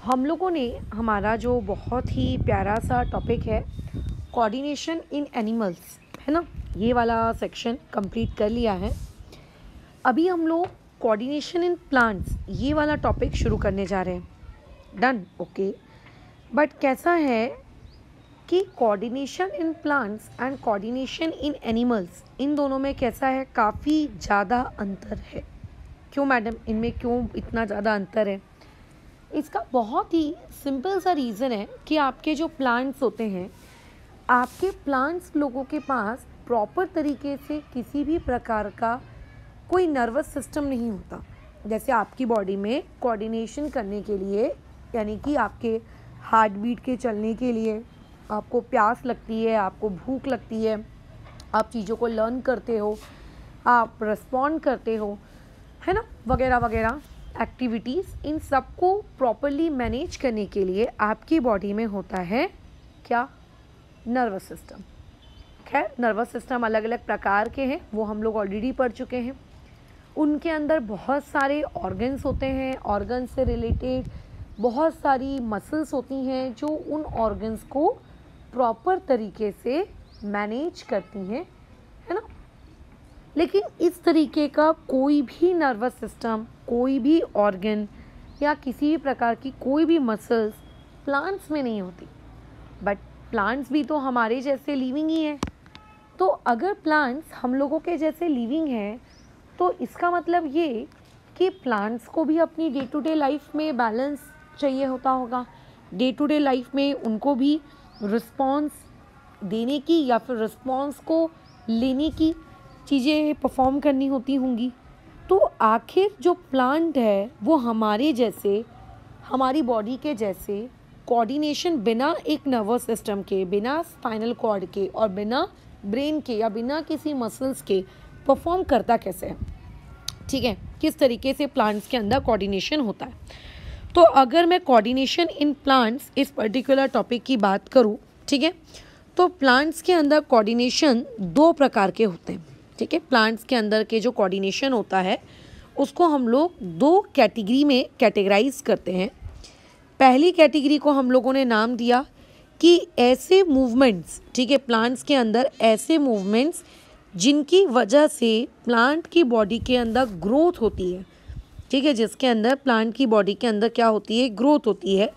हम लोगों ने हमारा जो बहुत ही प्यारा सा टॉपिक है कोऑर्डिनेशन इन एनिमल्स, है ना, ये वाला सेक्शन कंप्लीट कर लिया है। अभी हम लोग कोऑर्डिनेशन इन प्लांट्स ये वाला टॉपिक शुरू करने जा रहे हैं। Done, okay. बट कैसा है कि coordination in plants and coordination in animals, इन दोनों में कैसा है, काफ़ी ज़्यादा अंतर है। क्यों मैडम, इनमें क्यों इतना ज़्यादा अंतर है? इसका बहुत ही सिंपल सा रीज़न है कि आपके जो प्लांट्स होते हैं, आपके प्लांट्स लोगों के पास प्रॉपर तरीके से किसी भी प्रकार का कोई नर्वस सिस्टम नहीं होता। जैसे आपकी बॉडी में कोऑर्डिनेशन करने के लिए, यानी कि आपके हार्ट बीट के चलने के लिए आपको प्यास लगती है, आपको भूख लगती है, आप चीज़ों को लर्न करते हो, आप रिस्पॉन्ड करते हो, है ना, वगैरह वगैरह एक्टिविटीज़, इन सबको प्रॉपरली मैनेज करने के लिए आपकी बॉडी में होता है क्या? Nervous system. खैर, नर्वस सिस्टम अलग अलग प्रकार के हैं, वो हम लोग ऑलरेडी पढ़ चुके हैं। उनके अंदर बहुत सारे ऑर्गन्स होते हैं, ऑर्गन से रिलेटेड बहुत सारी मसल्स होती हैं जो उन ऑर्गन्स को प्रॉपर तरीके से मैनेज करती हैं, है ना। लेकिन इस तरीके का कोई भी नर्वस सिस्टम, कोई भी ऑर्गन या किसी भी प्रकार की कोई भी मसल्स प्लांट्स में नहीं होती। बट प्लांट्स भी तो हमारे जैसे लिविंग ही हैं। तो अगर प्लांट्स हम लोगों के जैसे लिविंग हैं, तो इसका मतलब ये कि प्लांट्स को भी अपनी डे टू डे लाइफ में बैलेंस चाहिए होता होगा। डे टू डे लाइफ में उनको भी रिस्पॉन्स देने की या फिर रिस्पॉन्स को लेने की चीज़ें परफॉर्म करनी होती होंगी। तो आखिर जो प्लांट है वो हमारे जैसे, हमारी बॉडी के जैसे कोऑर्डिनेशन बिना एक नर्वस सिस्टम के, बिना स्पाइनल कॉर्ड के और बिना ब्रेन के या बिना किसी मसल्स के परफॉर्म करता कैसे है? ठीक है, किस तरीके से प्लांट्स के अंदर कोऑर्डिनेशन होता है। तो अगर मैं कोऑर्डिनेशन इन प्लांट्स इस पर्टिकुलर टॉपिक की बात करूँ, ठीक है, तो प्लांट्स के अंदर कोऑर्डिनेशन दो प्रकार के होते हैं। ठीक है, प्लांट्स के अंदर के जो कोऑर्डिनेशन होता है उसको हम लोग दो कैटेगरी में कैटेगराइज करते हैं। पहली कैटेगरी को हम लोगों ने नाम दिया कि ऐसे मूवमेंट्स, ठीक है, प्लांट्स के अंदर ऐसे मूवमेंट्स जिनकी वजह से प्लांट की बॉडी के अंदर ग्रोथ होती है। ठीक है, जिसके अंदर प्लांट की बॉडी के अंदर क्या होती है, ग्रोथ होती है।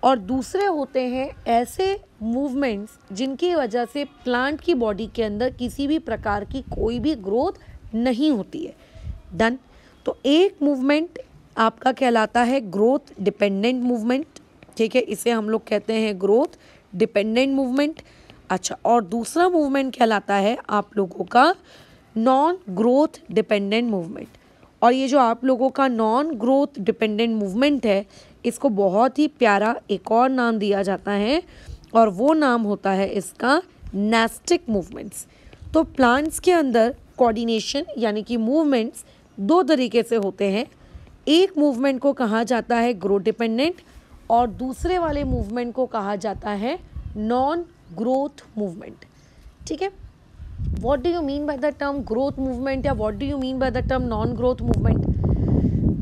और दूसरे होते हैं ऐसे मूवमेंट्स जिनकी वजह से प्लांट की बॉडी के अंदर किसी भी प्रकार की कोई भी ग्रोथ नहीं होती है। डन। तो एक मूवमेंट आपका कहलाता है ग्रोथ डिपेंडेंट मूवमेंट। ठीक है, इसे हम लोग कहते हैं ग्रोथ डिपेंडेंट मूवमेंट। अच्छा, और दूसरा मूवमेंट कहलाता है आप लोगों का नॉन ग्रोथ डिपेंडेंट मूवमेंट। और ये जो आप लोगों का नॉन ग्रोथ डिपेंडेंट मूवमेंट है, इसको बहुत ही प्यारा एक और नाम दिया जाता है और वो नाम होता है इसका नेस्टिक मूवमेंट्स। तो प्लांट्स के अंदर कोऑर्डिनेशन यानी कि मूवमेंट्स दो तरीके से होते हैं। एक मूवमेंट को कहा जाता है ग्रोथ डिपेंडेंट और दूसरे वाले मूवमेंट को कहा जाता है नॉन ग्रोथ मूवमेंट। ठीक है, what do you mean by the term growth movement या what do you mean by the term non growth movement?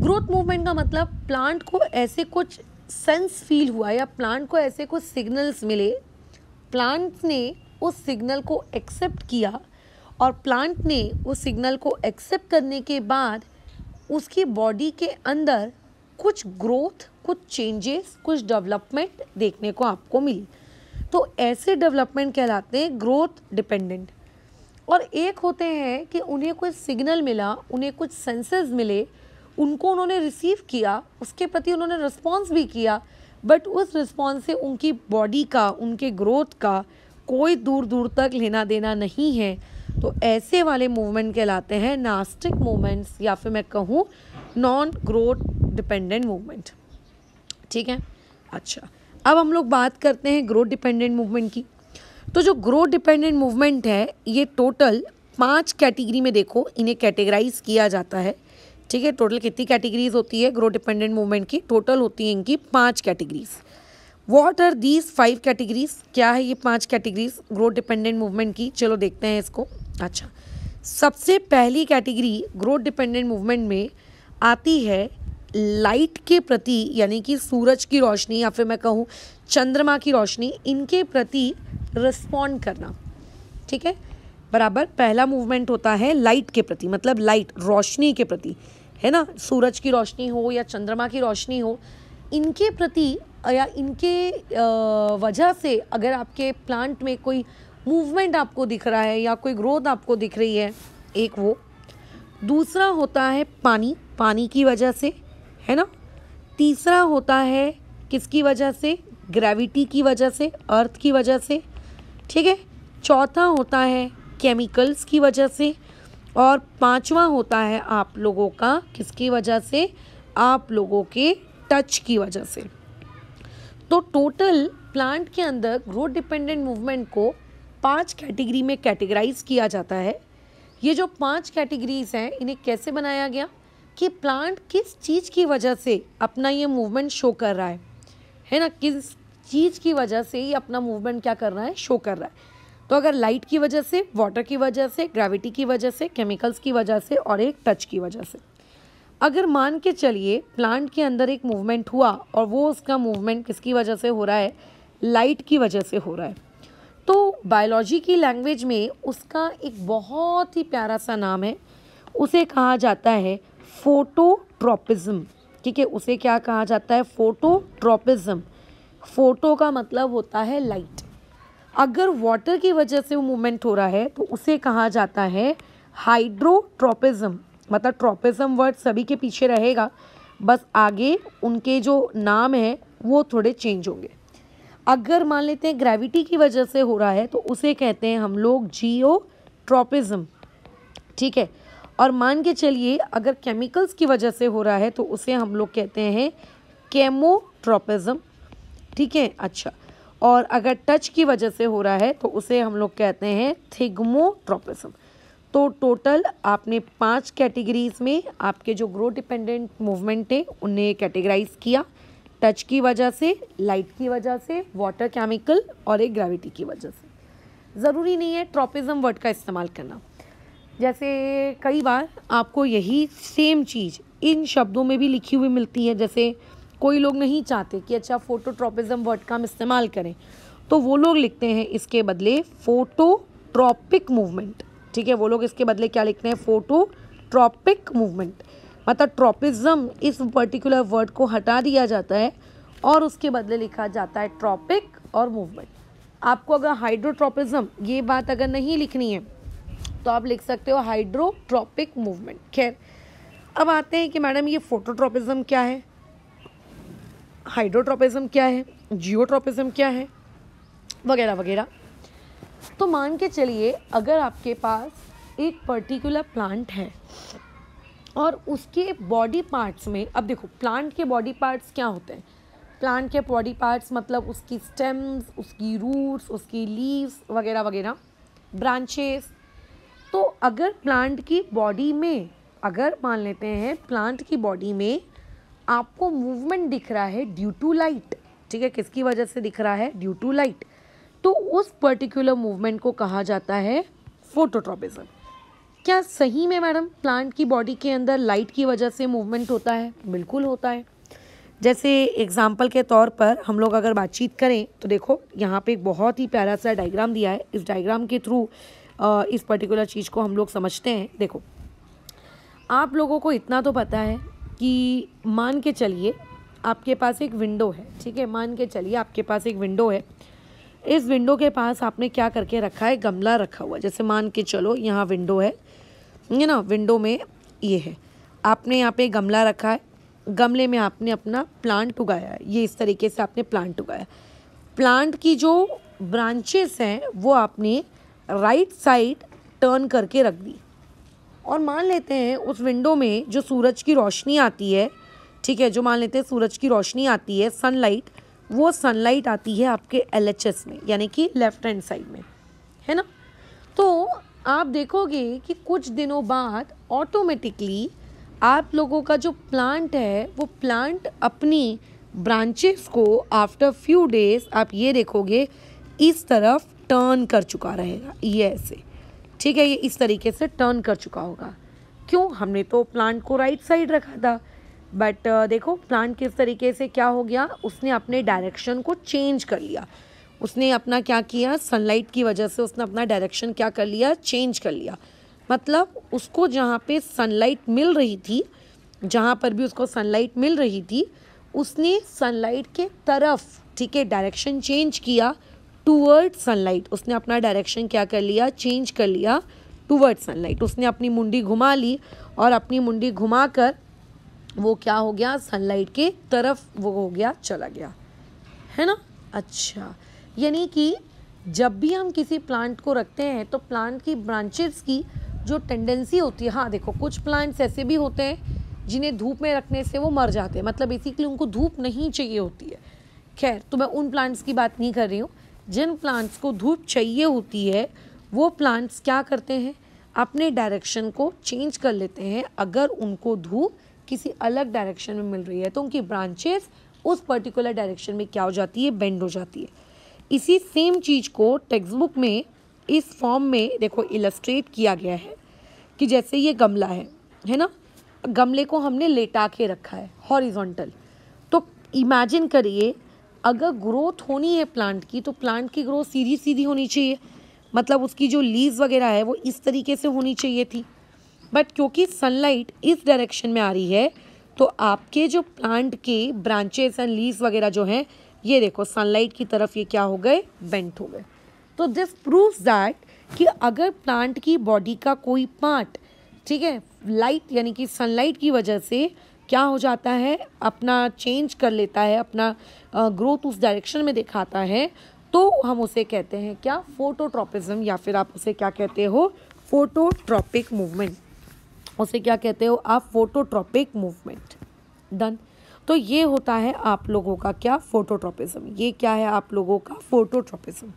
Growth movement का मतलब प्लांट को ऐसे कुछ सेंस फील हुआ या प्लांट को ऐसे कुछ सिग्नल्स मिले, प्लांट ने उस सिग्नल को एक्सेप्ट किया और प्लांट ने उस सिग्नल को एक्सेप्ट करने के बाद उसकी बॉडी के अंदर कुछ ग्रोथ, कुछ चेंजेस, कुछ डेवलपमेंट देखने को आपको मिली। तो ऐसे डेवलपमेंट कहलाते हैं ग्रोथ डिपेंडेंट। और एक होते हैं कि उन्हें कुछ सिग्नल मिला, उन्हें कुछ सेंसेस मिले, उनको उन्होंने रिसीव किया, उसके प्रति उन्होंने रिस्पॉन्स भी किया, बट उस रिस्पॉन्स से उनकी बॉडी का, उनके ग्रोथ का कोई दूर दूर तक लेना देना नहीं है। तो ऐसे वाले मूवमेंट कहलाते हैं नास्टिक मूवमेंट्स या फिर मैं कहूँ नॉन ग्रोथ डिपेंडेंट मूवमेंट। ठीक है, अच्छा, अब हम लोग बात करते हैं ग्रोथ डिपेंडेंट मूवमेंट की। तो जो ग्रोथ डिपेंडेंट मूवमेंट है, ये टोटल 5 कैटेगरी में देखो इन्हें कैटेगराइज किया जाता है। ठीक है, टोटल कितनी कैटेगरीज होती है ग्रोथ डिपेंडेंट मूवमेंट की? टोटल होती है इनकी 5 categories. What are these 5 categories? क्या है ये 5 कैटेगरीज ग्रोथ डिपेंडेंट मूवमेंट की? चलो देखते हैं इसको। अच्छा, सबसे पहली कैटेगरी ग्रोथ डिपेंडेंट मूवमेंट में आती है लाइट के प्रति, यानी कि सूरज की रोशनी या फिर मैं कहूँ चंद्रमा की रोशनी, इनके प्रति रिस्पॉन्ड करना। ठीक है, बराबर। पहला मूवमेंट होता है लाइट के प्रति, मतलब लाइट रोशनी के प्रति, है ना। सूरज की रोशनी हो या चंद्रमा की रोशनी हो, इनके प्रति या इनके वजह से अगर आपके प्लांट में कोई मूवमेंट आपको दिख रहा है या कोई ग्रोथ आपको दिख रही है, एक वो। दूसरा होता है पानी, पानी की वजह से, है ना। तीसरा होता है किसकी वजह से, ग्रेविटी की वजह से, अर्थ की वजह से। ठीक है, चौथा होता है केमिकल्स की वजह से, और पांचवा होता है आप लोगों का किसकी वजह से, आप लोगों के टच की वजह से। तो टोटल प्लांट के अंदर ग्रोथ डिपेंडेंट मूवमेंट को 5 कैटेगरी में कैटेगराइज किया जाता है। ये जो 5 कैटेगरीज हैं, इन्हें कैसे बनाया गया कि प्लांट किस चीज़ की वजह से अपना ये मूवमेंट शो कर रहा है ना, किस चीज़ की वजह से ये अपना मूवमेंट क्या कर रहा है, शो कर रहा है। तो अगर लाइट की वजह से, वाटर की वजह से, ग्रेविटी की वजह से, केमिकल्स की वजह से और एक टच की वजह से, अगर मान के चलिए प्लांट के अंदर एक मूवमेंट हुआ और वो उसका मूवमेंट किसकी वजह से हो रहा है, लाइट की वजह से हो रहा है, तो बायोलॉजी की लैंग्वेज में उसका एक बहुत ही प्यारा सा नाम है, उसे कहा जाता है फोटोट्रॉपिज्म। ठीक है, उसे क्या कहा जाता है, फोटोट्रॉपिज्म। फोटो का मतलब होता है लाइट। अगर वाटर की वजह से वो मूवमेंट हो रहा है तो उसे कहा जाता है हाइड्रोट्रॉपिज्म। मतलब ट्रॉपिज्म वर्ड सभी के पीछे रहेगा, बस आगे उनके जो नाम है वो थोड़े चेंज होंगे। अगर मान लेते हैं ग्रेविटी की वजह से हो रहा है तो उसे कहते हैं हम लोग जियोट्रॉपिज्म। ठीक है, और मान के चलिए अगर केमिकल्स की वजह से हो रहा है तो उसे हम लोग कहते हैं केमोट्रॉपिज्म। ठीक है, अच्छा। और अगर टच की वजह से हो रहा है तो उसे हम लोग कहते हैं थिग्मोट्रॉपिज्म। तो टोटल आपने 5 कैटेगरीज में आपके जो ग्रोथ डिपेंडेंट मूवमेंट है उन्हें कैटेगराइज किया, टच की वजह से, लाइट की वजह से, वाटर, केमिकल और एक ग्रेविटी की वजह से। ज़रूरी नहीं है ट्रॉपिज्म वर्ड का इस्तेमाल करना। जैसे कई बार आपको यही सेम चीज़ इन शब्दों में भी लिखी हुई मिलती है, जैसे कोई लोग नहीं चाहते कि अच्छा फोटोट्रॉपिज्म वर्ड का हम इस्तेमाल करें, तो वो लोग लिखते हैं इसके बदले फोटोट्रॉपिक मूवमेंट। ठीक है, वो लोग इसके बदले क्या लिखते हैं, फोटोट्रॉपिक मूवमेंट। मतलब ट्रॉपिज्म इस पर्टिकुलर वर्ड को हटा दिया जाता है और उसके बदले लिखा जाता है ट्रॉपिक और मूवमेंट। आपको अगर हाइड्रोट्रॉपिज्म ये बात अगर नहीं लिखनी है तो आप लिख सकते हो हाइड्रोट्रॉपिक मूवमेंट। खैर, अब आते हैं कि मैडम ये फोटोट्रॉपिज्म क्या है, हाइड्रोट्रॉपिज्म क्या है, जियोट्रॉपिज्म क्या है, वगैरह वगैरह। तो मान के चलिए अगर आपके पास एक पर्टिकुलर प्लांट है और उसके बॉडी पार्ट्स में, अब देखो प्लांट के बॉडी पार्ट्स क्या होते हैं, प्लांट के बॉडी पार्ट्स मतलब उसकी स्टेम्स, उसकी रूट्स, उसकी लीव्स वगैरह वगैरह, ब्रांचेस। तो अगर प्लांट की बॉडी में, अगर मान लेते हैं प्लांट की बॉडी में आपको मूवमेंट दिख रहा है ड्यू टू लाइट, ठीक है, किसकी वजह से दिख रहा है, ड्यू टू लाइट, तो उस पर्टिकुलर मूवमेंट को कहा जाता है फोटोट्रॉपिज्म। क्या सही में मैडम प्लांट की बॉडी के अंदर लाइट की वजह से मूवमेंट होता है? बिल्कुल होता है। जैसे एग्जाम्पल के तौर पर हम लोग अगर बातचीत करें तो देखो यहाँ पे एक बहुत ही प्यारा सा डायग्राम दिया है। इस डायग्राम के थ्रू इस पर्टिकुलर चीज़ को हम लोग समझते हैं। देखो, आप लोगों को इतना तो पता है कि मान के चलिए आपके पास एक विंडो है, ठीक है, मान के चलिए आपके पास एक विंडो है। इस विंडो के पास आपने क्या करके रखा है, गमला रखा हुआ है। जैसे मान के चलो यहाँ विंडो है, ये ना, विंडो में ये है, आपने यहाँ पे गमला रखा है, गमले में आपने अपना प्लांट उगाया है। ये इस तरीके से आपने प्लांट उगाया। प्लांट की जो ब्रांचेस हैं वो आपने राइट साइड टर्न करके रख दी, और मान लेते हैं उस विंडो में जो सूरज की रोशनी आती है, ठीक है, जो मान लेते हैं सूरज की रोशनी आती है, सनलाइट, वो सनलाइट आती है आपके LHS में, यानी कि लेफ्ट हैंड साइड में, है ना। तो आप देखोगे कि कुछ दिनों बाद ऑटोमेटिकली आप लोगों का जो प्लांट है वो प्लांट अपनी ब्रांचेस को आफ्टर फ्यू डेज आप ये देखोगे इस तरफ टर्न कर चुका रहेगा, ये ऐसे, ठीक है, ये इस तरीके से टर्न कर चुका होगा। क्यों? हमने तो प्लांट को राइट साइड रखा था। बट देखो प्लांट किस तरीके से क्या हो गया, उसने अपने डायरेक्शन को चेंज कर लिया। उसने अपना क्या किया, सनलाइट की वजह से उसने अपना डायरेक्शन क्या कर लिया, चेंज कर लिया। मतलब उसको जहाँ पे सनलाइट मिल रही थी, जहाँ पर भी उसको सनलाइट मिल रही थी, उसने सनलाइट के तरफ, ठीक है, डायरेक्शन चेंज किया टूवर्ड सनलाइट। उसने अपना डायरेक्शन क्या कर लिया, चेंज कर लिया टूवर्ड सनलाइट। उसने अपनी मुंडी घुमा ली और अपनी मुंडी घुमाकर वो क्या हो गया, सनलाइट के तरफ वो हो गया, चला गया, है ना। अच्छा, यानी कि जब भी हम किसी प्लांट को रखते हैं तो प्लांट की ब्रांचेस की जो टेंडेंसी होती है, हाँ देखो कुछ प्लांट्स ऐसे भी होते हैं जिन्हें धूप में रखने से वो मर जाते हैं, मतलब बेसिकली उनको धूप नहीं चाहिए होती है। खैर, तो मैं उन प्लांट्स की बात नहीं कर रही हूँ। जिन प्लांट्स को धूप चाहिए होती है वो प्लांट्स क्या करते हैं, अपने डायरेक्शन को चेंज कर लेते हैं। अगर उनको धूप किसी अलग डायरेक्शन में मिल रही है तो उनकी ब्रांचेस उस पर्टिकुलर डायरेक्शन में क्या हो जाती है, बेंड हो जाती है। इसी सेम चीज़ को टेक्स्ट बुक में इस फॉर्म में देखो इलस्ट्रेट किया गया है कि जैसे ये गमला है ना, गमले को हमने लेटा के रखा है हॉरिजॉन्टल। तो इमेजिन करिए अगर ग्रोथ होनी है प्लांट की तो प्लांट की ग्रोथ सीधी सीधी होनी चाहिए, मतलब उसकी जो लीव्स वगैरह है वो इस तरीके से होनी चाहिए थी। बट क्योंकि सनलाइट इस डायरेक्शन में आ रही है तो आपके जो प्लांट के ब्रांचेस एंड लीव्स वगैरह जो हैं ये देखो सनलाइट की तरफ ये क्या हो गए, बेंट हो गए। तो दिस प्रूव्स दैट कि अगर प्लांट की बॉडी का कोई पार्ट, ठीक है, लाइट यानी कि सनलाइट की वजह से क्या हो जाता है, अपना चेंज कर लेता है, अपना ग्रोथ उस डायरेक्शन में दिखाता है, तो हम उसे कहते हैं क्या, फोटोट्रॉपिज्म, या फिर आप उसे क्या कहते हो, फोटोट्रॉपिक मूवमेंट। उसे क्या कहते हो आप, फोटोट्रॉपिक मूवमेंट। डन। तो ये होता है आप लोगों का क्या, फोटोट्रॉपिज्म। ये क्या है आप लोगों का, फोटोट्रॉपिज्म।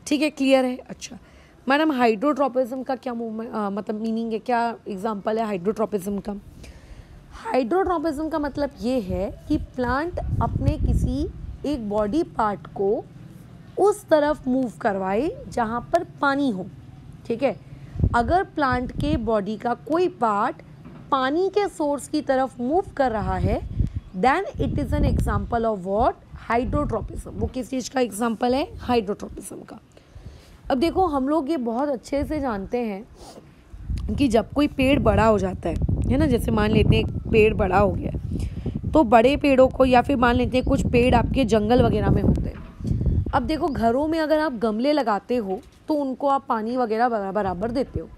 ठीक है, क्लियर है। अच्छा मैडम, हाइड्रोट्रॉपिज्म का क्या मूवमेंट मतलब मीनिंग है, क्या एग्जांपल है हाइड्रोट्रॉपिज्म का। हाइड्रोट्रॉपिज्म का मतलब ये है कि प्लांट अपने किसी एक बॉडी पार्ट को उस तरफ मूव करवाए जहाँ पर पानी हो। ठीक है, अगर प्लांट के बॉडी का कोई पार्ट पानी के सोर्स की तरफ मूव कर रहा है then it is an example of what, hydrotropism. वो किस चीज़ का एग्जाम्पल है, हाइड्रोट्रॉपिज्म का। अब देखो हम लोग ये बहुत अच्छे से जानते हैं कि जब कोई पेड़ बड़ा हो जाता है ना, जैसे मान लेते हैं एक पेड़ बड़ा हो गया तो बड़े पेड़ों को, या फिर मान लेते हैं कुछ पेड़ आपके जंगल वगैरह में होते हैं। अब देखो घरों में अगर आप गमले लगाते हो तो उनको आप पानी वगैरह बराबर देते हो।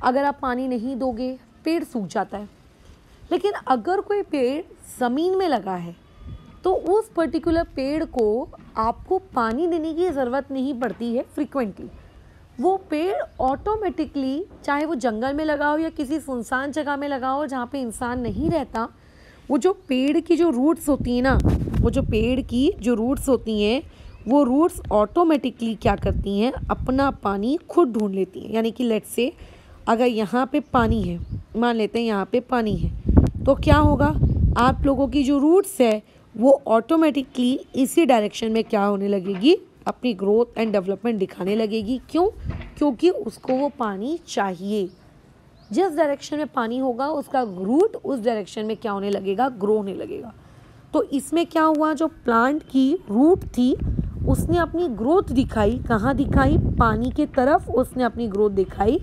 अगर आप पानी नहीं दोगे पेड़ सूख जाता है। लेकिन अगर कोई पेड़ ज़मीन में लगा है तो उस पर्टिकुलर पेड़ को आपको पानी देने की ज़रूरत नहीं पड़ती है फ्रीक्वेंटली। वो पेड़ ऑटोमेटिकली, चाहे वो जंगल में लगा हो या किसी सुनसान जगह में लगा हो जहाँ पे इंसान नहीं रहता, वो जो पेड़ की जो रूट्स होती हैं ना, वो जो पेड़ की जो रूट्स होती हैं वो रूट्स ऑटोमेटिकली क्या करती हैं, अपना पानी खुद ढूंढ लेती हैं। यानी कि लेट्स से अगर यहाँ पे पानी है, मान लेते हैं यहाँ पे पानी है, तो क्या होगा, आप लोगों की जो रूट्स है वो ऑटोमेटिकली इसी डायरेक्शन में क्या होने लगेगी, अपनी ग्रोथ एंड डेवलपमेंट दिखाने लगेगी। क्यों? क्योंकि उसको वो पानी चाहिए। जिस डायरेक्शन में पानी होगा उसका रूट उस डायरेक्शन में क्या होने लगेगा, ग्रो होने लगेगा। तो इसमें क्या हुआ, जो प्लांट की रूट थी उसने अपनी ग्रोथ दिखाई, कहाँ दिखाई, पानी के तरफ उसने अपनी ग्रोथ दिखाई।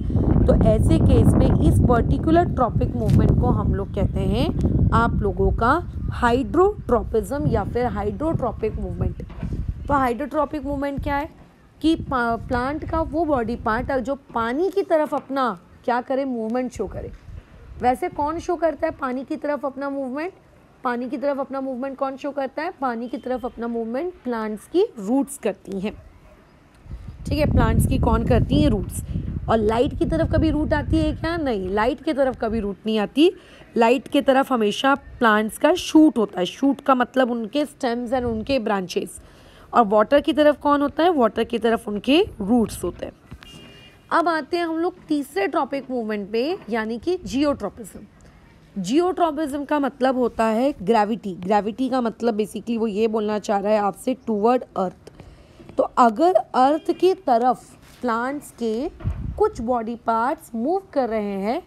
तो ऐसे केस में इस पर्टिकुलर ट्रॉपिक मूवमेंट को हम लोग कहते हैं आप लोगों का हाइड्रोट्रॉपिज्म या फिर हाइड्रोट्रॉपिक मूवमेंट। तो हाइड्रोट्रॉपिक मूवमेंट क्या है कि प्लांट का वो बॉडी पार्ट जो पानी की तरफ अपना क्या करे, मूवमेंट शो करे। वैसे कौन शो करता है पानी की तरफ अपना मूवमेंट, पानी की तरफ अपना मूवमेंट कौन शो करता है, पानी की तरफ अपना मूवमेंट प्लांट्स की रूट्स करती हैं। ठीक है, प्लांट्स की कौन करती हैं, रूट्स। और लाइट की तरफ कभी रूट आती है क्या, नहीं, लाइट की तरफ कभी रूट नहीं आती। लाइट की तरफ हमेशा प्लांट्स का शूट होता है। शूट का मतलब उनके स्टेम्स एंड उनके ब्रांचेस। और वाटर की तरफ कौन होता है, वाटर की तरफ उनके रूट्स होते हैं। अब आते हैं हम लोग तीसरे ट्रॉपिक मूवमेंट पे, यानी कि जियोट्रॉपिज्म। जियोट्रॉपिज्म का मतलब होता है ग्रेविटी। ग्रेविटी का मतलब बेसिकली वो ये बोलना चाह रहा है आपसे, टूवर्ड अर्थ। तो अगर अर्थ की तरफ प्लांट्स के कुछ बॉडी पार्ट्स मूव कर रहे हैं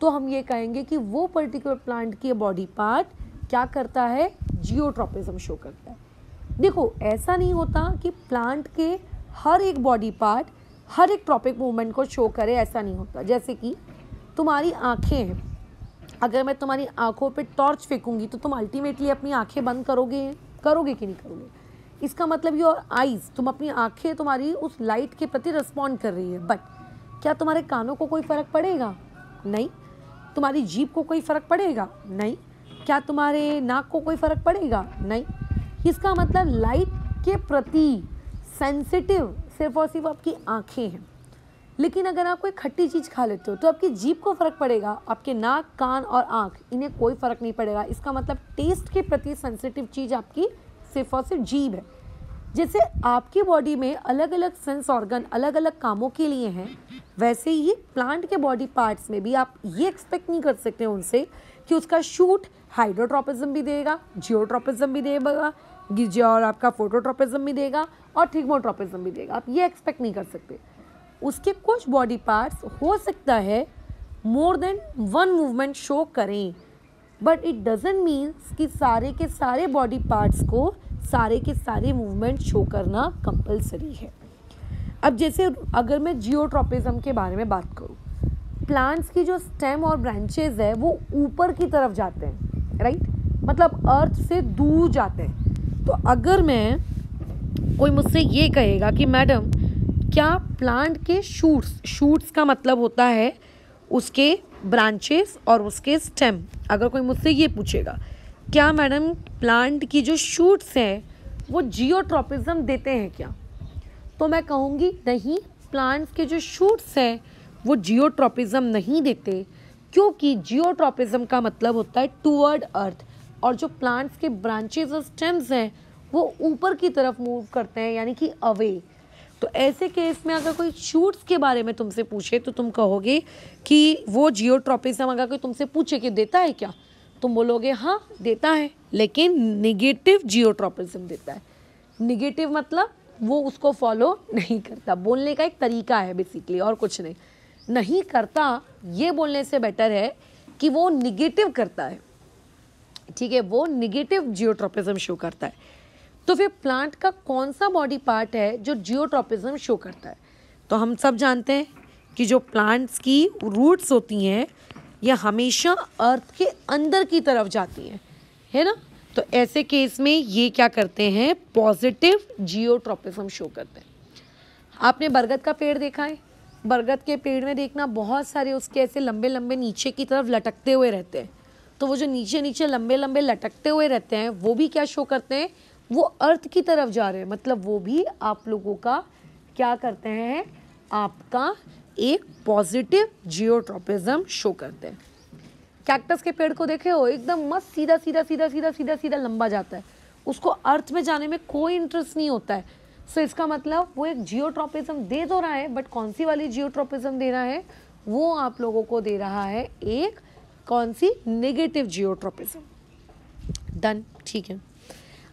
तो हम ये कहेंगे कि वो पर्टिकुलर प्लांट की बॉडी पार्ट क्या करता है, जियोट्रॉपिज्म शो करता है। देखो ऐसा नहीं होता कि प्लांट के हर एक बॉडी पार्ट हर एक ट्रॉपिक मूवमेंट को शो करे, ऐसा नहीं होता। जैसे कि तुम्हारी आंखें हैं, अगर मैं तुम्हारी आंखों पे टॉर्च फेंकूंगी तो तुम अल्टीमेटली अपनी आंखें बंद करोगे कि नहीं करोगे। इसका मतलब योर आईज, तुम अपनी आंखें तुम्हारी उस लाइट के प्रति रिस्पॉन्ड कर रही है, बट क्या तुम्हारे कानों को कोई फ़र्क पड़ेगा? नहीं। तुम्हारी जीभ को कोई फ़र्क पड़ेगा? नहीं। क्या तुम्हारे नाक को कोई फ़र्क पड़ेगा? नहीं। इसका मतलब लाइट के प्रति सेंसिटिव सिर्फ और सिर्फ आपकी आंखें हैं। लेकिन अगर आप कोई खट्टी चीज़ खा लेते हो तो आपकी जीभ को फ़र्क पड़ेगा, आपके नाक, कान और आँख इन्हें कोई फ़र्क नहीं पड़ेगा। इसका मतलब टेस्ट के प्रति सेंसिटिव चीज़ आपकी सिर्फ और सिर्फ जीभ है। जैसे आपकी बॉडी में अलग अलग सेंस ऑर्गन अलग अलग कामों के लिए हैं, वैसे ही प्लांट के बॉडी पार्ट्स में भी आप ये एक्सपेक्ट नहीं कर सकते उनसे कि उसका शूट हाइड्रोट्रोपिज्म भी देगा, जियोट्रोपिज्म भी देगा, और आपका फोटोट्रोपिज्म भी देगा और थिग्मोट्रोपिज्म भी देगा। आप ये एक्सपेक्ट नहीं कर सकते। उसके कुछ बॉडी पार्ट्स हो सकता है more than one movement show करें, बट इट डजंट मीन्स कि सारे के सारे बॉडी पार्ट्स को सारे के सारे मूवमेंट शो करना कंपलसरी है। अब जैसे अगर मैं जियोट्रोपिज्म के बारे में बात करूँ, प्लांट्स की जो स्टेम और ब्रांचेज है वो ऊपर की तरफ जाते हैं, राइट, मतलब अर्थ से दूर जाते हैं। तो अगर मैं कोई मुझसे ये कहेगा कि मैडम क्या प्लांट के शूट्स का मतलब होता है उसके ब्रांचेस और उसके स्टेम, अगर कोई मुझसे ये पूछेगा क्या मैडम प्लांट की जो शूट्स हैं वो जियोट्रोपिज्म देते हैं क्या, तो मैं कहूँगी नहीं, प्लांट्स के जो शूट्स हैं वो जियोट्रोपिज्म नहीं देते, क्योंकि जियोट्रोपिज्म का मतलब होता है टूवर्ड अर्थ, और जो प्लांट्स के ब्रांचेस और स्टेम्स हैं वो ऊपर की तरफ मूव करते हैं, यानी कि अवे। तो ऐसे केस में अगर कोई शूट्स के बारे में तुमसे पूछे तो तुम कहोगे कि वो जियोट्रोपिज्म, अगर कोई तुमसे पूछे कि देता है क्या, तुम बोलोगे हाँ देता है, लेकिन निगेटिव जियोट्रोपिज्म देता है। निगेटिव मतलब वो उसको फॉलो नहीं करता, बोलने का एक तरीका है बेसिकली, और कुछ नहीं करता। ये बोलने से बेटर है कि वो निगेटिव करता है, ठीक है, वो निगेटिव जियोट्रोपिज्म शो करता है। तो फिर प्लांट का कौन सा बॉडी पार्ट है जो जियोट्रोपिज्म शो करता है? तो हम सब जानते हैं कि जो प्लांट्स की रूट्स होती हैं ये हमेशा अर्थ के अंदर की तरफ जाती हैं, है ना। तो ऐसे केस में ये क्या करते हैं, पॉजिटिव जियोट्रोपिज्म शो करते हैं। आपने बरगद का पेड़ देखा है, बरगद के पेड़ में देखना बहुत सारे उसके ऐसे लंबे लंबे नीचे की तरफ लटकते हुए रहते हैं। तो वो जो नीचे नीचे लंबे लंबे लटकते हुए रहते हैं वो भी क्या शो करते हैं, वो अर्थ की तरफ जा रहे हैं, मतलब वो भी आप लोगों का क्या करते हैं, आपका एक पॉजिटिव जियोट्रोपिज्म शो करते हैं। कैक्टस के पेड़ को देखे हो, एकदम मस्त सीधा सीधा सीधा सीधा सीधा सीधा लंबा जाता है, उसको अर्थ में जाने में कोई इंटरेस्ट नहीं होता है। सो इसका मतलब वो एक जियोट्रोपिज्म दे तो रहा है, बट कौन सी वाली जियोट्रोपिज्म दे रहा है, वो आप लोगों को दे रहा है एक कौन सी, नेगेटिव जियोट्रोपिज्म। डन, ठीक है।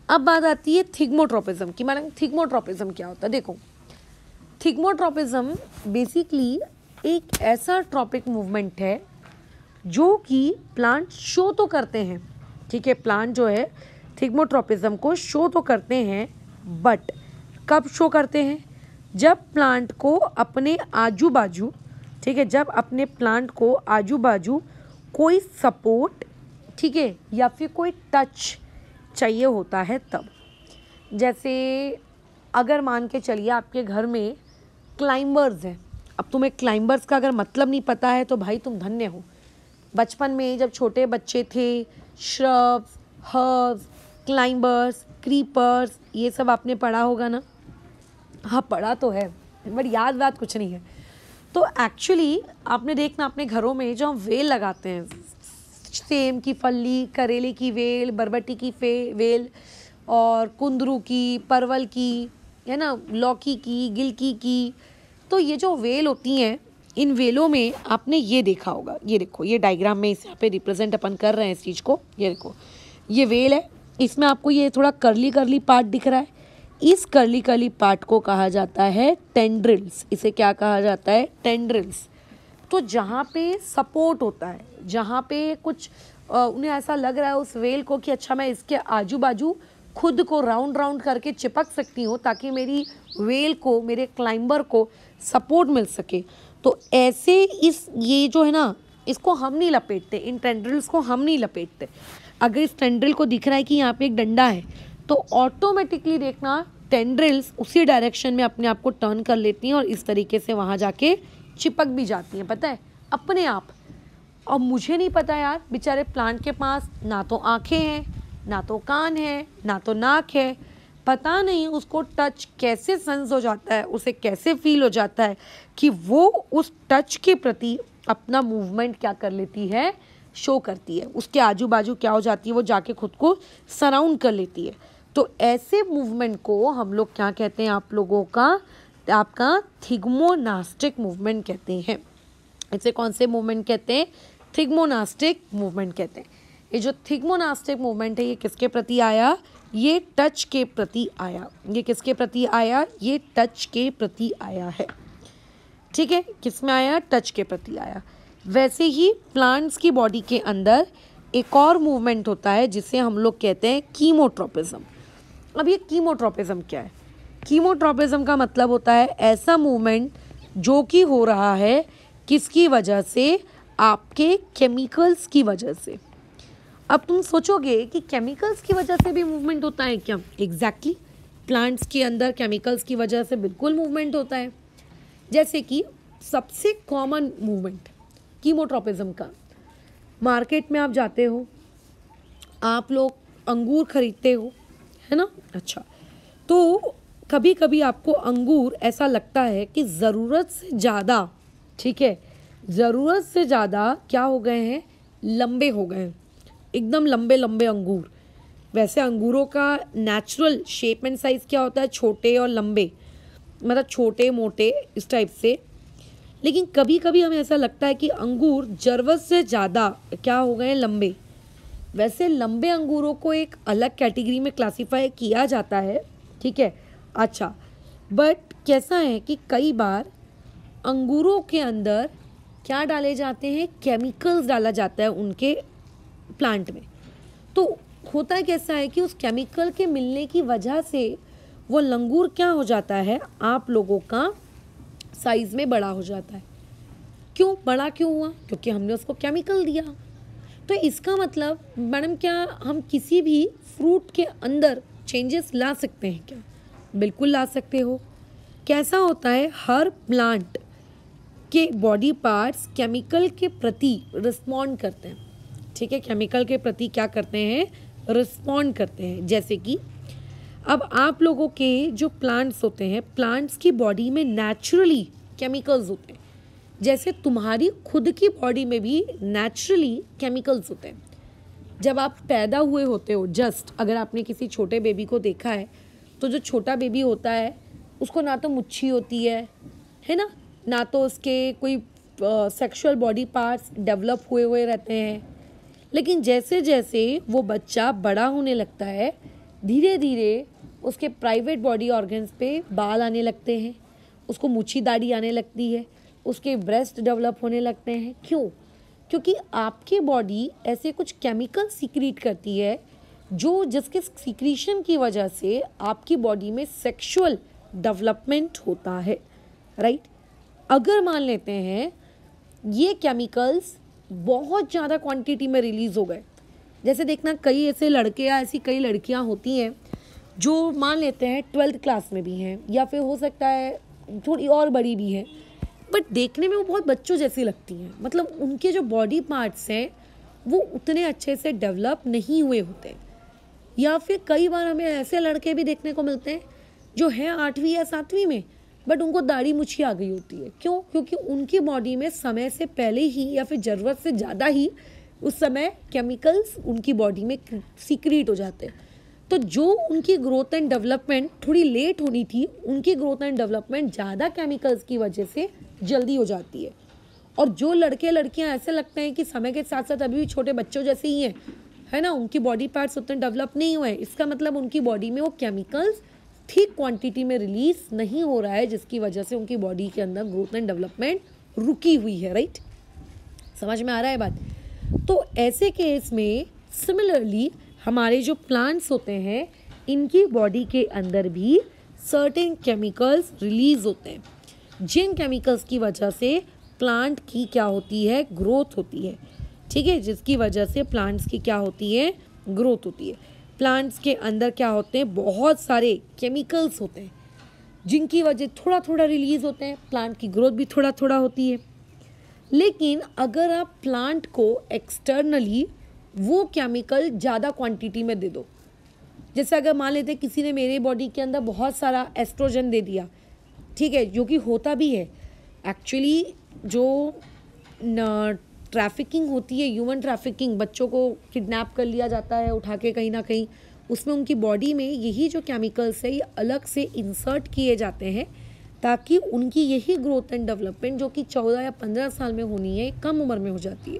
अब बात आती है थिग्मोट्रोपिज्म की। मैडम थिग्मोट्रोपिज्म क्या होता है? देखो, थिग्मोट्रोपिज्म बेसिकली एक ऐसा ट्रॉपिक मूवमेंट है जो कि प्लांट शो तो करते हैं, ठीक है, प्लांट जो है थिग्मोट्रोपिज्म को शो तो करते हैं, बट कब शो करते हैं, जब प्लांट को अपने आजू बाजू, ठीक है, जब अपने प्लांट को आजू बाजू कोई सपोर्ट, ठीक है, या फिर कोई टच चाहिए होता है तब। जैसे अगर मान के चलिए आपके घर में क्लाइंबर्स हैं, अब तुम्हें क्लाइंबर्स का अगर मतलब नहीं पता है तो भाई तुम धन्य हो। बचपन में जब छोटे बच्चे थे, श्रब्स, हर्ब्स, क्लाइंबर्स, क्रीपर्स, ये सब आपने पढ़ा होगा ना। हाँ पढ़ा तो है, बट याद कुछ नहीं है। तो एक्चुअली आपने देखना अपने घरों में जो हम वेल लगाते हैं, सेम की फली, करेले की वेल, बरबटी की वेल, और कुंदरू की, परवल की, है ना, लौकी की, गिलकी की, तो ये जो वेल होती हैं, इन वेलों में आपने ये देखा होगा, ये देखो, ये डायग्राम में इस यहाँ पे रिप्रेजेंट अपन कर रहे हैं इस चीज़ को। ये देखो, ये वेल है, इसमें आपको ये थोड़ा करली करली पार्ट दिख रहा है, इस करली करली पार्ट को कहा जाता है टेंड्रिल्स। इसे क्या कहा जाता है, टेंड्रिल्स। तो जहाँ पे सपोर्ट होता है, जहाँ पे कुछ उन्हें ऐसा लग रहा है उस वेल को कि अच्छा मैं इसके आजू बाजू खुद को राउंड राउंड करके चिपक सकती हूँ ताकि मेरी वेल को, मेरे क्लाइंबर को सपोर्ट मिल सके। तो ऐसे ये जो है ना, इसको हम नहीं लपेटते, इन टेंड्रिल्स को हम नहीं लपेटते। अगर इस टेंड्रिल को दिख रहा है कि यहाँ पे एक डंडा है तो ऑटोमेटिकली देखना टेंड्रिल्स उसी डायरेक्शन में अपने आप को टर्न कर लेती हैं और इस तरीके से वहाँ जाके चिपक भी जाती हैं, पता है, अपने आप। और मुझे नहीं पता यार, बेचारे प्लांट के पास ना तो आंखें हैं, ना तो कान है, ना तो नाक है, पता नहीं उसको टच कैसे सेंस हो जाता है, उसे कैसे फील हो जाता है कि वो उस टच के प्रति अपना मूवमेंट क्या कर लेती है, शो करती है, उसके आजू बाजू क्या हो जाती है, वो जाके खुद को सराउंड कर लेती है। तो ऐसे मूवमेंट को हम लोग क्या कहते हैं, आप लोगों का, आपका थिग्मोनास्टिक मूवमेंट कहते हैं। इसे कौन से मूवमेंट कहते हैं? थिग्मोनास्टिक मूवमेंट कहते हैं। ये जो थिग्मोनास्टिक मूवमेंट है ये किसके प्रति आया? ये टच के प्रति आया। ये किसके प्रति आया? ये टच के प्रति आया है। ठीक है, किस में आया? टच के प्रति आया। वैसे ही प्लांट्स की बॉडी के अंदर एक और मूवमेंट होता है जिसे हम लोग कहते हैं कीमोट्रोपिज्म। अब ये कीमोट्रोपिज्म क्या है? कीमोट्रोपिज्म का मतलब होता है ऐसा मूवमेंट जो कि हो रहा है किसकी वजह से? आपके केमिकल्स की वजह से। अब तुम सोचोगे कि केमिकल्स की वजह से भी मूवमेंट होता है क्या? एग्जैक्टली, प्लांट्स के अंदर केमिकल्स की वजह से बिल्कुल मूवमेंट होता है। जैसे कि सबसे कॉमन मूवमेंट कीमोट्रोपिज्म का, मार्केट में आप जाते हो, आप लोग अंगूर खरीदते हो, है ना? अच्छा, तो कभी कभी आपको अंगूर ऐसा लगता है कि ज़रूरत से ज़्यादा, ठीक है, ज़रूरत से ज़्यादा क्या हो गए हैं? लंबे हो गए हैं, एकदम लंबे लंबे अंगूर। वैसे अंगूरों का नेचुरल शेप एंड साइज़ क्या होता है? छोटे और लंबे, मतलब छोटे मोटे इस टाइप से। लेकिन कभी कभी हमें ऐसा लगता है कि अंगूर ज़रूरत से ज़्यादा क्या हो गए हैं? लंबे। वैसे लंबे अंगूरों को एक अलग कैटेगरी में क्लासीफाई किया जाता है, ठीक है, अच्छा, बट कैसा है कि कई बार अंगूरों के अंदर क्या डाले जाते हैं? केमिकल्स डाला जाता है उनके प्लांट में। तो होता है कैसा है कि उस केमिकल के मिलने की वजह से वो लंगूर क्या हो जाता है? आप लोगों का साइज में बड़ा हो जाता है। क्यों बड़ा क्यों हुआ? क्योंकि हमने उसको केमिकल दिया। तो इसका मतलब मैडम, क्या हम किसी भी फ्रूट के अंदर चेंजेस ला सकते हैं क्या? बिल्कुल ला सकते हो। कैसा होता है? हर प्लांट के बॉडी पार्ट्स केमिकल के प्रति रिस्पॉन्ड करते हैं, ठीक है, केमिकल के प्रति क्या करते हैं? रिस्पॉन्ड करते हैं। जैसे कि अब आप लोगों के जो प्लांट्स होते हैं, प्लांट्स की बॉडी में नेचुरली केमिकल्स होते हैं, जैसे तुम्हारी खुद की बॉडी में भी नेचुरली केमिकल्स होते हैं। जब आप पैदा हुए होते हो, जस्ट अगर आपने किसी छोटे बेबी को देखा है तो जो छोटा बेबी होता है उसको ना तो मुच्छी होती है ना तो उसके कोई सेक्सुअल बॉडी पार्ट्स डेवलप हुए हुए रहते हैं। लेकिन जैसे जैसे वो बच्चा बड़ा होने लगता है, धीरे धीरे उसके प्राइवेट बॉडी ऑर्गन्स पे बाल आने लगते हैं, उसको मूछी दाढ़ी आने लगती है, उसके ब्रेस्ट डेवलप होने लगते हैं। क्यों? क्योंकि आपकी बॉडी ऐसे कुछ केमिकल सीक्रेट करती है जो जिसके सीक्रेशन की वजह से आपकी बॉडी में सेक्सुअल डेवलपमेंट होता है, राइट? अगर मान लेते हैं ये केमिकल्स बहुत ज़्यादा क्वांटिटी में रिलीज़ हो गए, जैसे देखना कई ऐसे लड़के या ऐसी कई लड़कियां होती हैं जो मान लेते हैं 12th क्लास में भी हैं या फिर हो सकता है थोड़ी और बड़ी भी हैं, बट देखने में वो बहुत बच्चों जैसी लगती हैं। मतलब उनके जो बॉडी पार्ट्स हैं वो उतने अच्छे से डेवलप नहीं हुए होते। या फिर कई बार हमें ऐसे लड़के भी देखने को मिलते हैं जो हैं 8वीं या 7वीं में, बट उनको दाढ़ी मुछी आ गई होती है। क्यों? क्योंकि उनकी बॉडी में समय से पहले ही या फिर ज़रूरत से ज़्यादा ही उस समय केमिकल्स उनकी बॉडी में सीक्रेट हो जाते हैं। तो जो उनकी ग्रोथ एंड डेवलपमेंट थोड़ी लेट होनी थी, उनकी ग्रोथ एंड डेवलपमेंट ज़्यादा केमिकल्स की वजह से जल्दी हो जाती है। और जो लड़के लड़कियां ऐसे लगते हैं कि समय के साथ साथ अभी भी छोटे बच्चों जैसे ही हैं, है ना, उनकी बॉडी पार्ट्स उतने डेवलप नहीं हुए हैं, इसका मतलब उनकी बॉडी में वो केमिकल्स ठीक क्वांटिटी में रिलीज नहीं हो रहा है, जिसकी वजह से उनकी बॉडी के अंदर ग्रोथ एंड डेवलपमेंट रुकी हुई है, राइट? समझ में आ रहा है बात? तो ऐसे केस में सिमिलरली हमारे जो प्लांट्स होते हैं इनकी बॉडी के अंदर भी सर्टेन केमिकल्स रिलीज होते हैं, जिन केमिकल्स की वजह से प्लांट की क्या होती है, ग्रोथ होती है। ठीक है, जिसकी वजह से प्लांट्स की क्या होती है, ग्रोथ होती है। प्लांट्स के अंदर क्या होते हैं, बहुत सारे केमिकल्स होते हैं जिनकी वजह थोड़ा थोड़ा रिलीज होते हैं, प्लांट की ग्रोथ भी थोड़ा थोड़ा होती है। लेकिन अगर आप प्लांट को एक्सटर्नली वो केमिकल ज़्यादा क्वांटिटी में दे दो, जैसे अगर मान लेते किसी ने मेरे बॉडी के अंदर बहुत सारा एस्ट्रोजन दे दिया, ठीक है, जो कि होता भी है एक्चुअली। जो ट्रैफिकिंग होती है, ह्यूमन ट्रैफिकिंग, बच्चों को किडनैप कर लिया जाता है उठा के कहीं ना कहीं, उसमें उनकी बॉडी में यही जो केमिकल्स है ये अलग से इंसर्ट किए जाते हैं ताकि उनकी यही ग्रोथ एंड डेवलपमेंट जो कि 14 या 15 साल में होनी है कम उम्र में हो जाती है।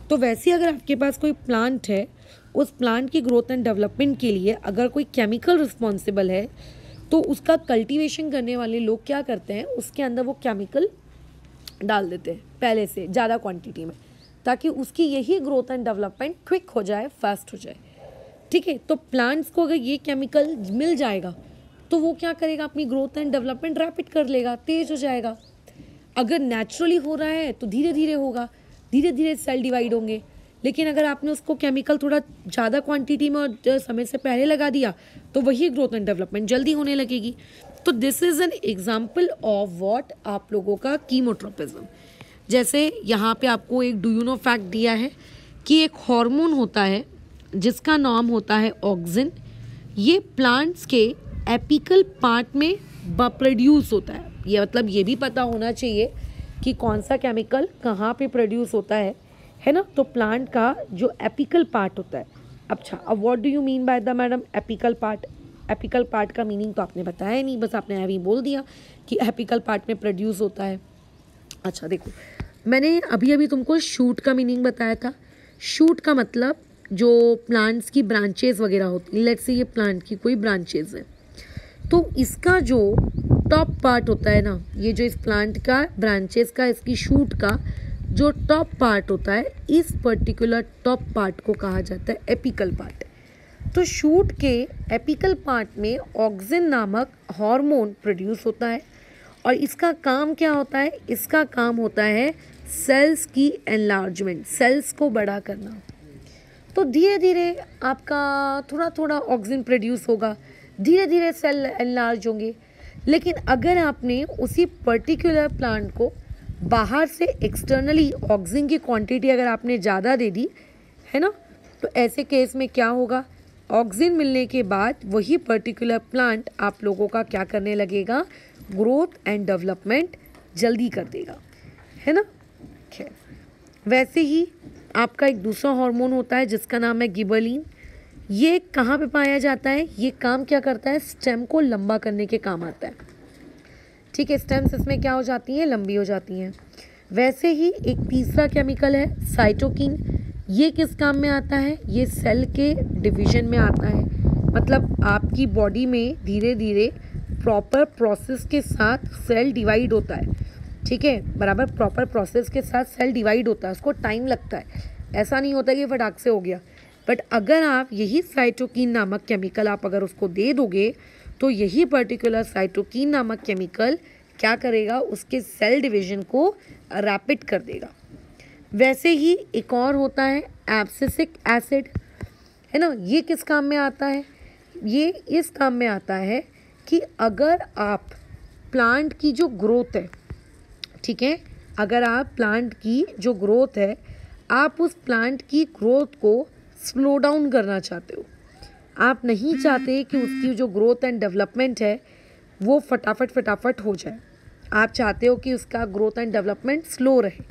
तो वैसे अगर आपके पास कोई प्लांट है, उस प्लांट की ग्रोथ एंड डेवलपमेंट के लिए अगर कोई केमिकल रिस्पॉन्सिबल है तो उसका कल्टीवेशन करने वाले लोग क्या करते हैं, उसके अंदर वो केमिकल डाल देते हैं पहले से ज़्यादा क्वांटिटी में, ताकि उसकी यही ग्रोथ एंड डेवलपमेंट क्विक हो जाए, फास्ट हो जाए। ठीक है, तो प्लांट्स को अगर ये केमिकल मिल जाएगा तो वो क्या करेगा, अपनी ग्रोथ एंड डेवलपमेंट रैपिड कर लेगा, तेज हो जाएगा। अगर नेचुरली हो रहा है तो धीरे धीरे होगा, धीरे धीरे सेल डिवाइड होंगे। लेकिन अगर आपने उसको केमिकल थोड़ा ज़्यादा क्वांटिटी में और समय से पहले लगा दिया तो वही ग्रोथ एंड डेवलपमेंट जल्दी होने लगेगी। तो this is an example of what आप लोगों का कीमोट्रोपिज्म। जैसे यहाँ पे आपको एक डू यू नो फैक्ट दिया है कि एक हार्मोन होता है जिसका नाम होता है ऑक्सिन। ये प्लांट्स के एपिकल पार्ट में प्रोड्यूस होता है। ये मतलब ये भी पता होना चाहिए कि कौन सा केमिकल कहाँ पे प्रोड्यूस होता है ना। तो प्लांट का जो एपिकल पार्ट होता है, अच्छा अब what do you mean by the madam apical part? Apical part का मीनिंग तो आपने बताया नहीं, बस आपने अभी बोल दिया कि एपिकल पार्ट में प्रोड्यूस होता है। अच्छा देखो, मैंने अभी अभी तुमको शूट का मीनिंग बताया था। शूट का मतलब जो प्लांट्स की ब्रांचेस वगैरह होती हैं, लेट्स से ये प्लांट की कोई ब्रांचेस है, तो इसका जो टॉप पार्ट होता है ना, ये जो इस प्लांट का ब्रांचेस का, इसकी शूट का जो टॉप पार्ट होता है, इस पर्टिकुलर टॉप पार्ट को कहा जाता है एपिकल पार्ट। तो शूट के एपिकल पार्ट में ऑक्सिन नामक हार्मोन प्रोड्यूस होता है और इसका काम क्या होता है? इसका काम होता है सेल्स की एनलार्जमेंट, सेल्स को बड़ा करना। तो धीरे धीरे आपका थोड़ा थोड़ा ऑक्सिन प्रोड्यूस होगा, धीरे धीरे सेल एनलार्ज होंगे। लेकिन अगर आपने उसी पर्टिकुलर प्लांट को बाहर से एक्सटर्नली ऑक्सिन की क्वांटिटी अगर आपने ज़्यादा दे दी है ना, तो ऐसे केस में क्या होगा, ऑक्सिन मिलने के बाद वही पर्टिकुलर प्लांट आप लोगों का क्या करने लगेगा, ग्रोथ एंड डेवलपमेंट जल्दी कर देगा, है ना। खैर, वैसे ही आपका एक दूसरा हार्मोन होता है जिसका नाम है गिबरलिन। ये कहाँ पे पाया जाता है? ये काम क्या करता है? स्टेम को लंबा करने के काम आता है। ठीक है, स्टेम्स इसमें क्या हो जाती हैं? लंबी हो जाती हैं। वैसे ही एक तीसरा केमिकल है साइटोकिन। ये किस काम में आता है? ये सेल के डिवीजन में आता है। मतलब आपकी बॉडी में धीरे धीरे प्रॉपर प्रोसेस के साथ सेल डिवाइड होता है। ठीक है, बराबर प्रॉपर प्रोसेस के साथ सेल डिवाइड होता है, उसको टाइम लगता है, ऐसा नहीं होता कि फटाक से हो गया। बट अगर आप यही साइटोकिन नामक केमिकल आप अगर उसको दे दोगे तो यही पर्टिकुलर साइटोकिन नामक केमिकल क्या करेगा, उसके सेल डिवीजन को रैपिड कर देगा। वैसे ही एक और होता है एब्सिसिक एसिड, है ना। ये किस काम में आता है? ये इस काम में आता है कि अगर आप प्लांट की जो ग्रोथ है, ठीक है, अगर आप प्लांट की जो ग्रोथ है, आप उस प्लांट की ग्रोथ को स्लो डाउन करना चाहते हो, आप नहीं चाहते कि उसकी जो ग्रोथ एंड डेवलपमेंट है वो फटाफट हो जाए, आप चाहते हो कि उसका ग्रोथ एंड डेवलपमेंट स्लो रहे।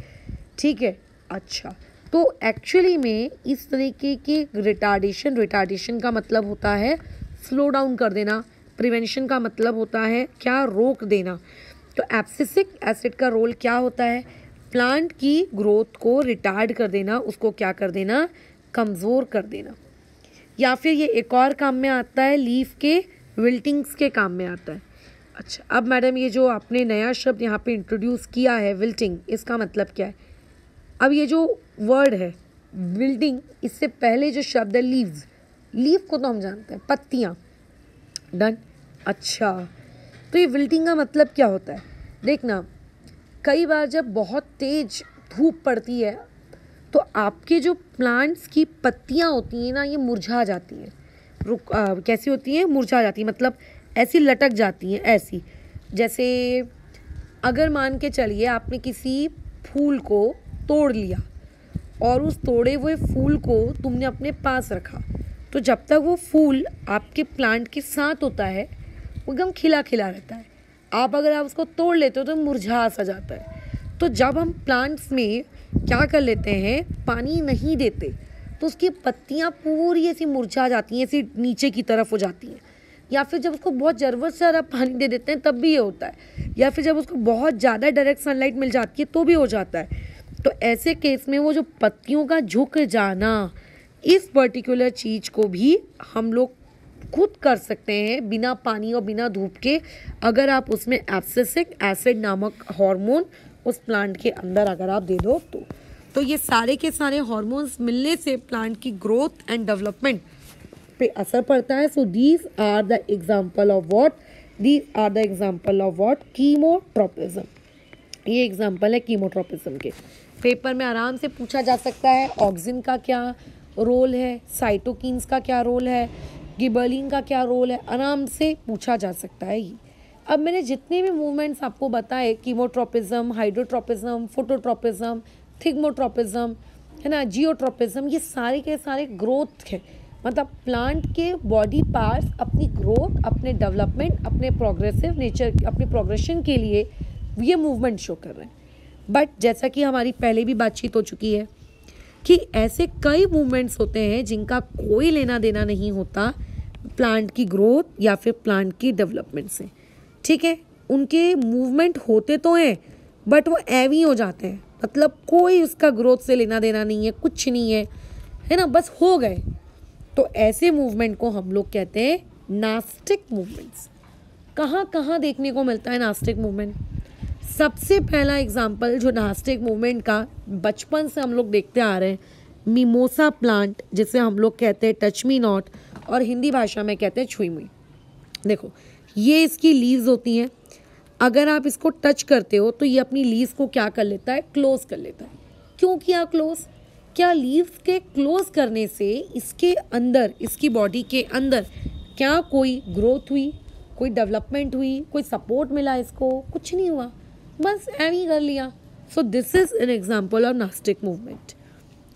ठीक है, अच्छा तो एक्चुअली में इस तरीके की रिटार्डेशन का मतलब होता है स्लो डाउन कर देना, प्रिवेंशन का मतलब होता है क्या, रोक देना। तो एब्सिसिक एसिड का रोल क्या होता है? प्लांट की ग्रोथ को रिटार्ड कर देना, उसको क्या कर देना, कमज़ोर कर देना। या फिर ये एक और काम में आता है, लीफ के विल्टिंग्स के काम में आता है। अच्छा अब मैडम ये जो आपने नया शब्द यहाँ पे इंट्रोड्यूस किया है विल्टिंग, इसका मतलब क्या है? अब ये जो वर्ड है विल्टिंग, इससे पहले जो शब्द है लीव्स, लीव को तो हम जानते हैं पत्तियाँ, डन। अच्छा, तो ये विल्टिंग का मतलब क्या होता है? देखना, कई बार जब बहुत तेज धूप पड़ती है तो आपके जो प्लांट्स की पत्तियाँ होती हैं ना, ये मुरझा जाती हैं। कैसी होती हैं? मुरझा जाती है, मतलब ऐसी लटक जाती हैं, ऐसी। जैसे अगर मान के चलिए आपने किसी फूल को तोड़ लिया और उस तोड़े हुए फूल को तुमने अपने पास रखा, तो जब तक वो फूल आपके प्लांट के साथ होता है वो एकदम खिला खिला रहता है। अगर आप उसको तोड़ लेते हो तो मुरझा सा जाता है। तो जब हम प्लांट्स में क्या कर लेते हैं, पानी नहीं देते, तो उसकी पत्तियाँ पूरी ऐसी मुरझा जाती हैं, ऐसी नीचे की तरफ हो जाती हैं। या फिर जब उसको बहुत ज़रूरत से ज़्यादा पानी दे देते हैं तब भी ये होता है, या फिर जब उसको बहुत ज़्यादा डायरेक्ट सनलाइट मिल जाती है तो भी हो जाता है। तो ऐसे केस में वो जो पत्तियों का झुक जाना, इस पर्टिकुलर चीज़ को भी हम लोग खुद कर सकते हैं बिना पानी और बिना धूप के, अगर आप उसमें एब्सिसिक एसिड नामक हार्मोन उस प्लांट के अंदर अगर आप दे दो तो ये सारे के सारे हार्मोन्स मिलने से प्लांट की ग्रोथ एंड डेवलपमेंट पे असर पड़ता है। So these are the example of what, these are the example of what, chemotropism. ये एग्जाम्पल है कीमोट्रोपिज्म के। पेपर में आराम से पूछा जा सकता है ऑक्सिन का क्या रोल है, साइटोकिन्स का क्या रोल है, गिबरलिन का क्या रोल है, आराम से पूछा जा सकता है ये। अब मैंने जितने भी मूवमेंट्स आपको बताए, कीमोट्रोपिज्म, हाइड्रोट्रोपिज्म, फोटोट्रोपिज्म, थिग्मोट्रोपिज्म, है ना, जियोट्रोपिज्म, ये सारे के सारे ग्रोथ है। मतलब प्लांट के बॉडी पार्ट्स अपनी ग्रोथ, अपने डेवलपमेंट, अपने प्रोग्रेसिव नेचर, अपने प्रोग्रेशन के लिए ये मूवमेंट शो कर रहे हैं। बट जैसा कि हमारी पहले भी बातचीत हो चुकी है कि ऐसे कई मूवमेंट्स होते हैं जिनका कोई लेना देना नहीं होता प्लांट की ग्रोथ या फिर प्लांट की डेवलपमेंट से। ठीक है, उनके मूवमेंट होते तो हैं बट वो एवी हो जाते हैं, मतलब कोई उसका ग्रोथ से लेना देना नहीं है, कुछ नहीं है ना, बस हो गए। तो ऐसे मूवमेंट को हम लोग कहते हैं नास्टिक मूवमेंट्स। कहाँ कहाँ देखने को मिलता है नास्टिक मूवमेंट? सबसे पहला एग्जाम्पल जो नास्टिक मूवमेंट का बचपन से हम लोग देखते आ रहे हैं, मिमोसा प्लांट, जिसे हम लोग कहते हैं टच मी नॉट और हिंदी भाषा में कहते हैं छुई मुई। देखो, ये इसकी लीव्स होती हैं। अगर आप इसको टच करते हो तो ये अपनी लीव्स को क्या कर लेता है, क्लोज कर लेता है। क्यों किया क्लोज? क्या लीव्स के क्लोज करने से इसके अंदर, इसकी बॉडी के अंदर क्या कोई ग्रोथ हुई, कोई डेवलपमेंट हुई, कोई सपोर्ट मिला इसको? कुछ नहीं हुआ, बस ऐवी कर लिया। So this is an example of nastic movement,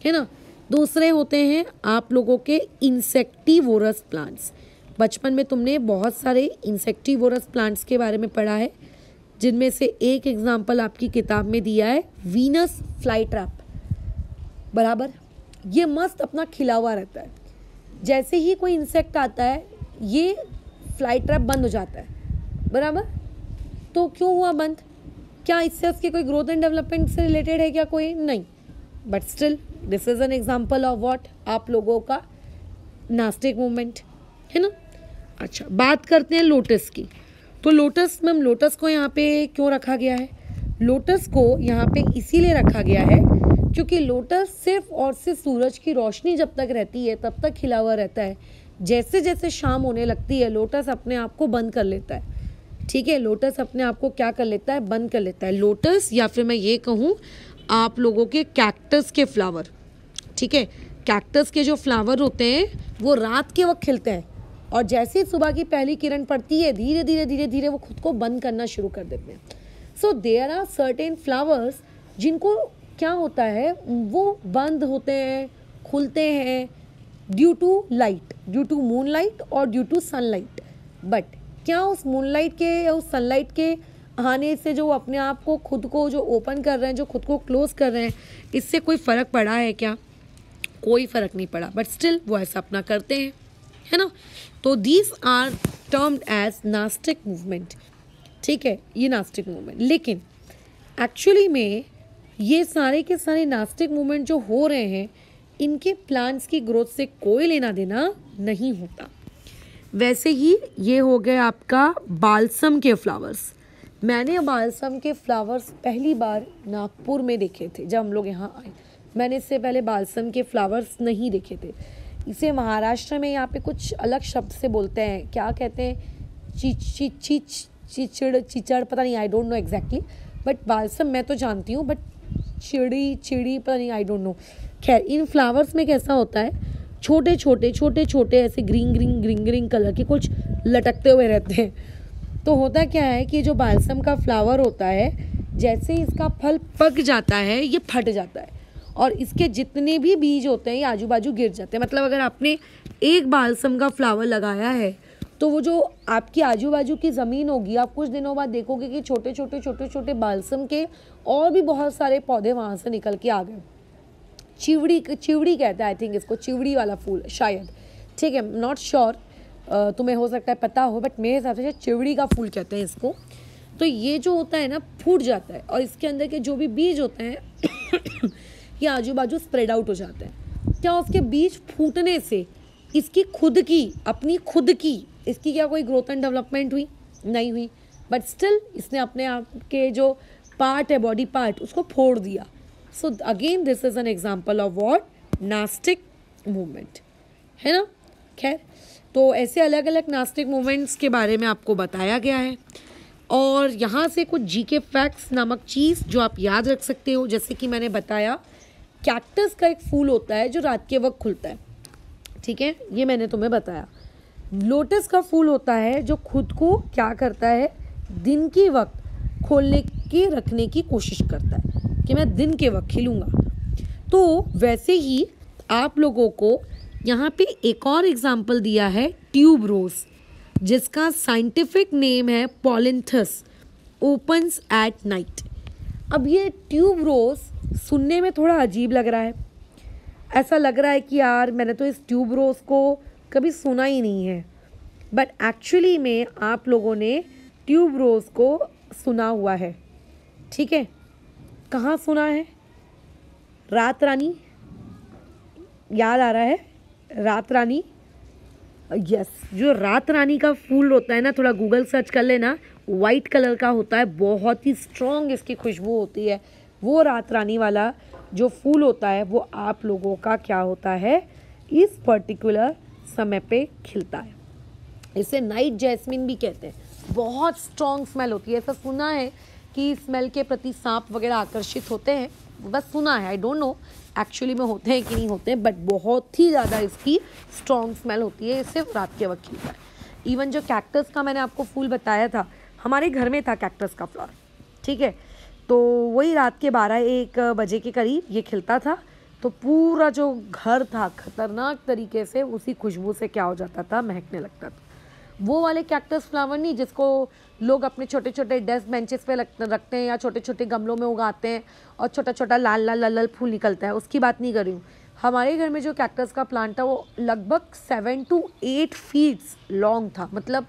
है ना। दूसरे होते हैं आप लोगों के इंसेक्टिवोरस प्लांट्स। बचपन में तुमने बहुत सारे इंसेक्टिवोरस प्लांट्स के बारे में पढ़ा है, जिनमें से एक एग्जाम्पल आपकी किताब में दिया है वीनस फ्लाई ट्रैप, बराबर। ये मस्त अपना खिला हुआ रहता है, जैसे ही कोई इंसेक्ट आता है ये फ्लाई ट्रैप बंद हो जाता है, बराबर। तो क्यों हुआ बंद? क्या इससे उसके कोई ग्रोथ एंड डेवलपमेंट से रिलेटेड है क्या? कोई नहीं, but still this is an example of what, आप लोगों का नास्टिक मूवमेंट, है ना। अच्छा, बात करते हैं लोटस की। तो लोटस, मैम लोटस को यहाँ पे क्यों रखा गया है? लोटस को यहाँ पे इसीलिए रखा गया है क्योंकि लोटस सिर्फ और सिर्फ सूरज की रोशनी जब तक रहती है तब तक खिला हुआ रहता है। जैसे जैसे शाम होने लगती है लोटस अपने आप को बंद कर लेता है। ठीक है, लोटस अपने आप को क्या कर लेता है, बंद कर लेता है। लोटस, या फिर मैं ये कहूँ आप लोगों के कैक्टस के फ्लावर, ठीक है, कैक्टस के जो फ्लावर होते हैं वो रात के वक्त खिलते हैं और जैसे ही सुबह की पहली किरण पड़ती है धीरे धीरे धीरे धीरे वो खुद को बंद करना शुरू कर देते हैं। So there are certain flowers जिनको क्या होता है, वो बंद होते हैं, खुलते हैं due to light, due to moon light और ड्यू टू सनलाइट। बट क्या उस मूनलाइट के या उस सनलाइट के आने से जो अपने आप को, खुद को जो ओपन कर रहे हैं, जो खुद को क्लोज कर रहे हैं, इससे कोई फ़र्क पड़ा है क्या? कोई फ़र्क नहीं पड़ा, बट स्टिल वो ऐसा अपना करते हैं, है ना। तो these are termed as nastic movement. ठीक है, ये नास्टिक मूवमेंट। लेकिन एक्चुअली में ये सारे के सारे नास्टिक मूवमेंट जो हो रहे हैं इनके प्लांट्स की ग्रोथ से कोई लेना देना नहीं होता। वैसे ही ये हो गया आपका बालसम के फ्लावर्स। मैंने बालसम के फ्लावर्स पहली बार नागपुर में देखे थे जब हम लोग यहाँ आए। मैंने इससे पहले बालसम के फ्लावर्स नहीं देखे थे। इसे महाराष्ट्र में यहाँ पे कुछ अलग शब्द से बोलते हैं, क्या कहते हैं, चिचड़, पता नहीं, I don't know exactly, but balsam मैं तो जानती हूँ, बट चिड़ी पता नहीं, आई डोंट नो। खैर, इन फ्लावर्स में कैसा होता है, छोटे छोटे ऐसे ग्रीन कलर के कुछ लटकते हुए रहते हैं। तो होता क्या है कि जो बालसम का फ्लावर होता है, जैसे ही इसका फल पक जाता है ये फट जाता है और इसके जितने भी बीज होते हैं ये आजू बाजू गिर जाते हैं। मतलब अगर आपने एक बालसम का फ्लावर लगाया है तो वो जो आपकी आजू बाजू की ज़मीन होगी, आप कुछ दिनों बाद देखोगे कि छोटे छोटे बालसम के और भी बहुत सारे पौधे वहाँ से निकल के आ गए। चिवड़ी कहते हैं, आई थिंक इसको चिवड़ी वाला फूल शायद, ठीक है, नॉट श्योर, तुम्हें हो सकता है पता हो, बट मेरे हिसाब से चिवड़ी का फूल कहते हैं इसको। तो ये जो होता है ना, फूट जाता है और इसके अंदर के जो भी बीज होते हैं ये आजू बाजू स्प्रेड आउट हो जाते हैं। क्या उसके बीज फूटने से इसकी खुद की इसकी क्या कोई ग्रोथ एंड डेवलपमेंट हुई? नहीं हुई, बट स्टिल इसने अपने आप के जो पार्ट है, बॉडी पार्ट, उसको फोड़ दिया। So again this is an example of what, nastic movement, है ना। खैर, तो ऐसे अलग अलग नास्टिक मूवमेंट्स के बारे में आपको बताया गया है और यहाँ से कुछ जीके फैक्ट्स नामक चीज़ जो आप याद रख सकते हो। जैसे कि मैंने बताया, कैक्टस का एक फूल होता है जो रात के वक्त खुलता है, ठीक है, ये मैंने तुम्हें बताया। लोटस का फूल होता है जो खुद को क्या करता है, दिन के वक्त खोलने के रखने की कोशिश करता है कि मैं दिन के वक्त खिलूँगा। तो वैसे ही आप लोगों को यहाँ पे एक और एग्जाम्पल दिया है ट्यूब रोज, जिसका साइंटिफिक नेम है पॉलिंथस, ओपन्स एट नाइट। अब ये ट्यूब रोज सुनने में थोड़ा अजीब लग रहा है, ऐसा लग रहा है कि यार मैंने तो इस ट्यूब रोज को कभी सुना ही नहीं है, बट एक्चुअली में आप लोगों ने ट्यूब रोज को सुना हुआ है, ठीक है। कहाँ सुना है? रात रानी, याद आ रहा है? रात रानी, यस, जो रात रानी का फूल होता है ना, थोड़ा गूगल सर्च कर लेना, वाइट कलर का होता है, बहुत ही स्ट्रॉन्ग इसकी खुशबू होती है। वो रात रानी वाला जो फूल होता है वो आप लोगों का क्या होता है, इस पर्टिकुलर समय पे खिलता है। इसे नाइट जैस्मिन भी कहते हैं, बहुत स्ट्रॉन्ग स्मेल होती है। ऐसा सुना है कि स्मेल के प्रति सांप वगैरह आकर्षित होते हैं, बस सुना है, आई डोंट नो एक्चुअली में होते हैं कि नहीं होते हैं, बट बहुत ही ज़्यादा इसकी स्ट्रॉन्ग स्मेल होती है, सिर्फ रात के वक्त खिलता है। इवन जो कैक्टस का मैंने आपको फूल बताया था, हमारे घर में था कैक्टस का फ्लावर, ठीक है, तो वही रात के 12-1 बजे के करीब ये खिलता था। तो पूरा जो घर था खतरनाक तरीके से उसी खुशबू से क्या हो जाता था, महकने लगता था। वो वाले कैक्टस फ्लावर नहीं जिसको लोग अपने छोटे छोटे डेस्क बेंचेस पे रखते हैं या छोटे छोटे गमलों में उगाते हैं और छोटा छोटा लाल लाल लाल लाल फूल निकलता है, उसकी बात नहीं कर रही हूँ। हमारे घर में जो कैक्टस का प्लांट था वो लगभग 7 to 8 फीट्स लॉन्ग था। मतलब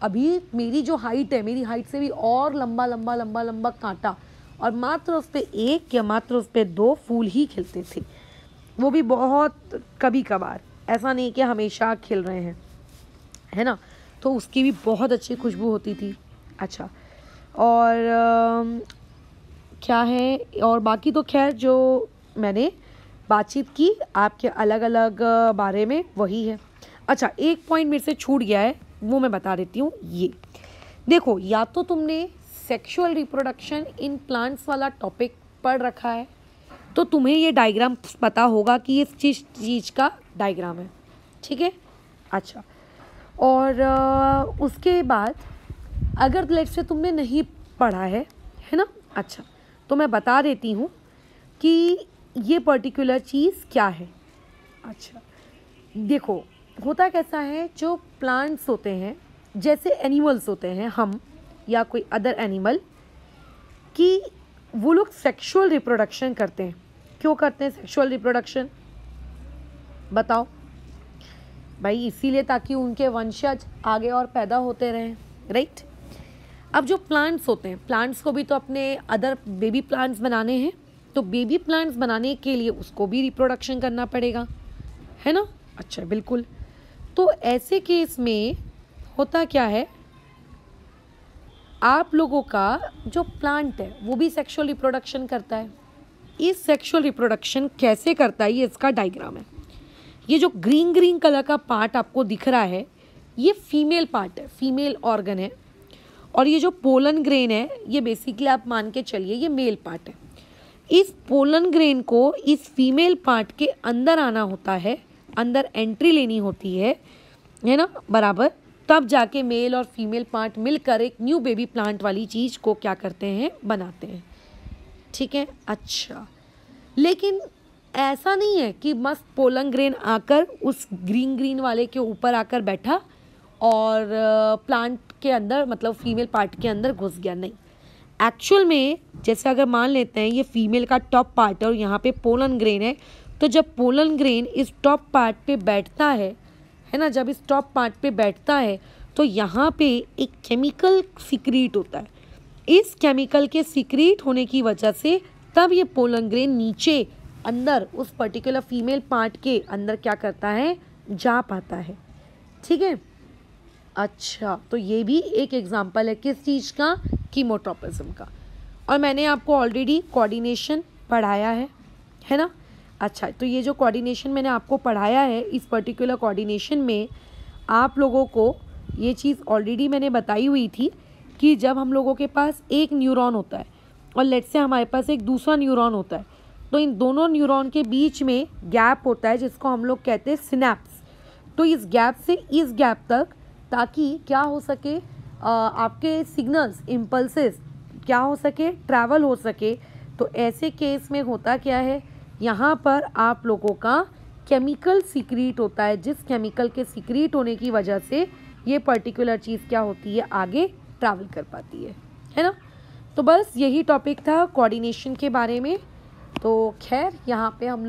अभी मेरी जो हाइट है, मेरी हाइट से भी और लंबा लंबा लंबा लंबा कांटा, और मात्र उस पर 1 या मात्र उस पर 2 फूल ही खिलते थे, वो भी बहुत कभी कभार, ऐसा नहीं कि हमेशा खिल रहे हैं, है ना। तो उसकी भी बहुत अच्छी खुशबू होती थी। अच्छा, और क्या है, और बाकी तो खैर जो मैंने बातचीत की आपके अलग अलग बारे में वही है। अच्छा, एक पॉइंट मेरे से छूट गया है, वो मैं बता देती हूँ। ये देखो, या तो तुमने सेक्सुअल रिप्रोडक्शन इन प्लांट्स वाला टॉपिक पढ़ रखा है तो तुम्हें ये डायग्राम पता होगा कि ये चीज़ का डायग्राम है, ठीक है। अच्छा, और उसके बाद अगर लेट से तुमने नहीं पढ़ा है ना, अच्छा, तो मैं बता देती हूँ कि ये पर्टिकुलर चीज़ क्या है। अच्छा, देखो, होता कैसा है, जो प्लांट्स होते हैं, जैसे एनिमल्स होते हैं हम या कोई अदर एनिमल, कि वो लोग सेक्सुअल रिप्रोडक्शन करते हैं। क्यों करते हैं सेक्सुअल रिप्रोडक्शन, बताओ भाई? इसीलिए ताकि उनके वंशज आगे और पैदा होते रहें, राइट। अब जो प्लांट्स होते हैं, प्लांट्स को भी तो अपने अदर बेबी प्लांट्स बनाने हैं, तो बेबी प्लांट्स बनाने के लिए उसको भी रिप्रोडक्शन करना पड़ेगा, है ना। अच्छा, बिल्कुल। तो ऐसे केस में होता क्या है, आप लोगों का जो प्लांट है वो भी सेक्सुअल रिप्रोडक्शन करता है, इस सेक्सुअल रिप्रोडक्शन कैसे करता है, ये इसका डायग्राम है। ये जो ग्रीन ग्रीन कलर का पार्ट आपको दिख रहा है, ये फीमेल पार्ट है, फीमेल ऑर्गन है। और ये जो पोलन ग्रेन है, ये बेसिकली आप मान के चलिए ये मेल पार्ट है। इस पोलन ग्रेन को इस फीमेल पार्ट के अंदर आना होता है, अंदर एंट्री लेनी होती है ना, बराबर। तब जाके मेल और फीमेल पार्ट मिलकर एक न्यू बेबी प्लांट वाली चीज़ को क्या करते हैं, बनाते हैं। ठीक है, अच्छा, लेकिन ऐसा नहीं है कि मस्त पोलन ग्रेन आकर उस ग्रीन ग्रीन वाले के ऊपर आकर बैठा और प्लांट के अंदर, मतलब फीमेल पार्ट के अंदर घुस गया। नहीं, एक्चुअल में जैसे अगर मान लेते हैं ये फीमेल का टॉप पार्ट है और यहाँ पे पोलन ग्रेन है, तो जब पोलन ग्रेन इस टॉप पार्ट पे बैठता है ना, जब इस टॉप पार्ट पे बैठता है तो यहाँ पे एक केमिकल सीक्रेट होता है। इस केमिकल के सीक्रेट होने की वजह से तब ये पोलन ग्रेन नीचे अंदर उस पर्टिकुलर फीमेल पार्ट के अंदर क्या करता है, जा पाता है। ठीक है, अच्छा, तो ये भी एक एग्जांपल है किस चीज़ का, कीमोट्रोपिज्म का। और मैंने आपको ऑलरेडी कोऑर्डिनेशन पढ़ाया है ना। अच्छा, तो ये जो कोऑर्डिनेशन मैंने आपको पढ़ाया है, इस पर्टिकुलर कोऑर्डिनेशन में आप लोगों को ये चीज़ ऑलरेडी मैंने बताई हुई थी कि जब हम लोगों के पास एक न्यूरॉन होता है और लेट्स से हमारे पास एक दूसरा न्यूरॉन होता है, तो इन दोनों न्यूरॉन के बीच में गैप होता है जिसको हम लोग कहते हैं सिनैप्स। तो इस गैप से इस गैप तक, ताकि क्या हो सके, आपके सिग्नल्स, इम्पल्सेस क्या हो सके, ट्रैवल हो सके। तो ऐसे केस में होता क्या है, यहाँ पर आप लोगों का केमिकल सीक्रेट होता है, जिस केमिकल के सीक्रेट होने की वजह से ये पर्टिकुलर चीज़ क्या होती है, आगे ट्रैवल कर पाती है ना। तो बस यही टॉपिक था कोऑर्डिनेशन के बारे में। तो खैर यहाँ पे हम